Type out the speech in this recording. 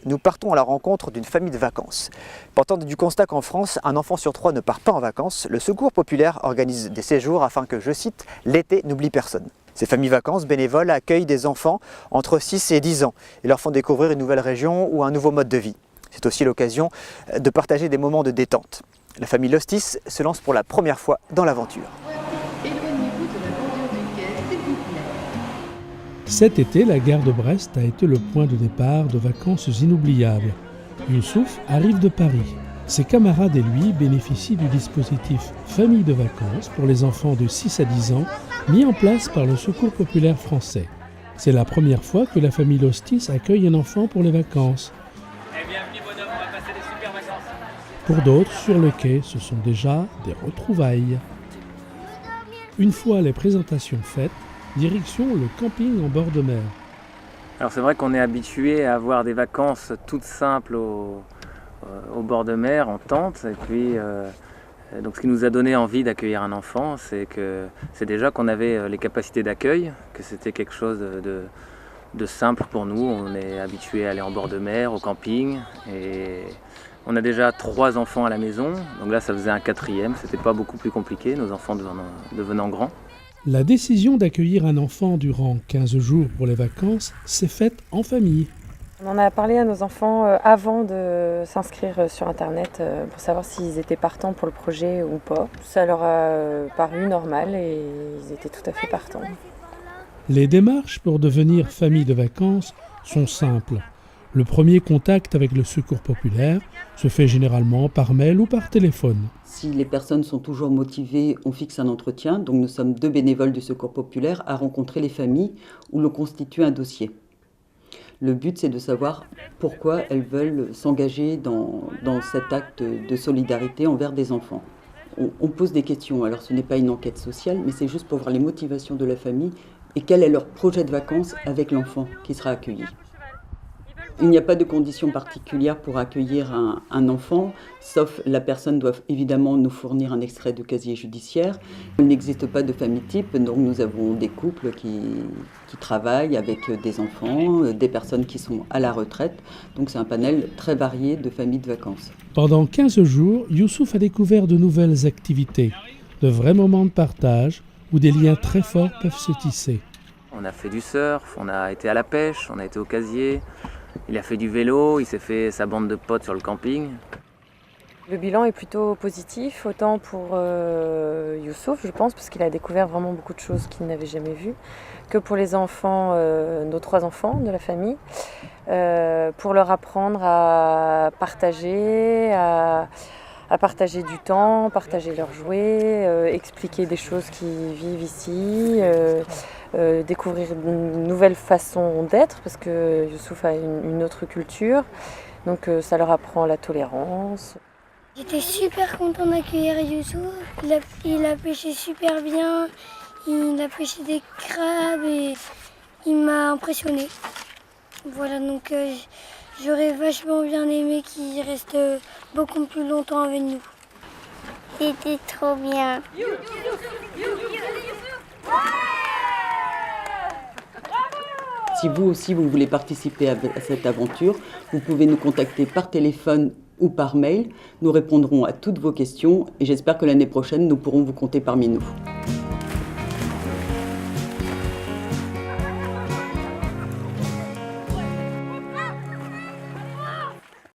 Nous partons à la rencontre d'une famille de vacances. Partant du constat qu'en France, un enfant sur 3 ne part pas en vacances, le Secours populaire organise des séjours afin que, je cite, « l'été n'oublie personne ». Ces familles vacances bénévoles accueillent des enfants entre 6 et 10 ans et leur font découvrir une nouvelle région ou un nouveau mode de vie. C'est aussi l'occasion de partager des moments de détente. La famille Lostis se lance pour la première fois dans l'aventure. Éloignez-vous de la bordure du quai, s'il vous plaît. Cet été, la gare de Brest a été le point de départ de vacances inoubliables. Youssouf arrive de Paris. Ses camarades et lui bénéficient du dispositif Famille de vacances pour les enfants de 6 à 10 ans mis en place par le Secours populaire français. C'est la première fois que la famille Lostis accueille un enfant pour les vacances. Bienvenue bonhomme, on va passer des super vacances. Pour d'autres, sur le quai, ce sont déjà des retrouvailles. Une fois les présentations faites, direction le camping en bord de mer. Alors c'est vrai qu'on est habitué à avoir des vacances toutes simples au bord de mer, en tente. Et puis, donc ce qui nous a donné envie d'accueillir un enfant, c'est déjà qu'on avait les capacités d'accueil, que c'était quelque chose de simple pour nous. On est habitué à aller en bord de mer, au camping. Et on a déjà 3 enfants à la maison. Donc là, ça faisait un 4e. C'était pas beaucoup plus compliqué, nos enfants devenant grands. La décision d'accueillir un enfant durant 15 jours pour les vacances s'est faite en famille. On en a parlé à nos enfants avant de s'inscrire sur Internet pour savoir s'ils étaient partants pour le projet ou pas. Ça leur a paru normal et ils étaient tout à fait partants. Les démarches pour devenir famille de vacances sont simples. Le premier contact avec le Secours populaire se fait généralement par mail ou par téléphone. Si les personnes sont toujours motivées, on fixe un entretien. Donc nous sommes 2 bénévoles du Secours populaire à rencontrer les familles où l'on constitue un dossier. Le but, c'est de savoir pourquoi elles veulent s'engager dans cet acte de solidarité envers des enfants. On pose des questions, alors ce n'est pas une enquête sociale, mais c'est juste pour voir les motivations de la famille et quel est leur projet de vacances avec l'enfant qui sera accueilli. Il n'y a pas de conditions particulières pour accueillir un enfant, sauf la personne doit évidemment nous fournir un extrait de casier judiciaire. Il n'existe pas de famille type, donc nous avons des couples qui travaillent avec des enfants, des personnes qui sont à la retraite. Donc c'est un panel très varié de familles de vacances. Pendant 15 jours, Youssouf a découvert de nouvelles activités, de vrais moments de partage où des liens très forts peuvent se tisser. On a fait du surf, on a été à la pêche, on a été au casier. Il a fait du vélo, il s'est fait sa bande de potes sur le camping. Le bilan est plutôt positif, autant pour Youssouf, je pense, parce qu'il a découvert vraiment beaucoup de choses qu'il n'avait jamais vues, que pour les enfants, nos 3 enfants de la famille, pour leur apprendre à partager, à partager du temps, partager leurs jouets, expliquer des choses qu'ils vivent ici, découvrir une nouvelle façon d'être, parce que Youssouf a une autre culture, donc ça leur apprend la tolérance. J'étais super content d'accueillir Youssouf, il a pêché super bien, il a pêché des crabes et il m'a impressionné. Voilà, donc j'aurais vachement bien aimé qu'il reste beaucoup plus longtemps avec nous. C'était trop bien. Si vous aussi vous voulez participer à cette aventure, vous pouvez nous contacter par téléphone ou par mail. Nous répondrons à toutes vos questions et j'espère que l'année prochaine, nous pourrons vous compter parmi nous.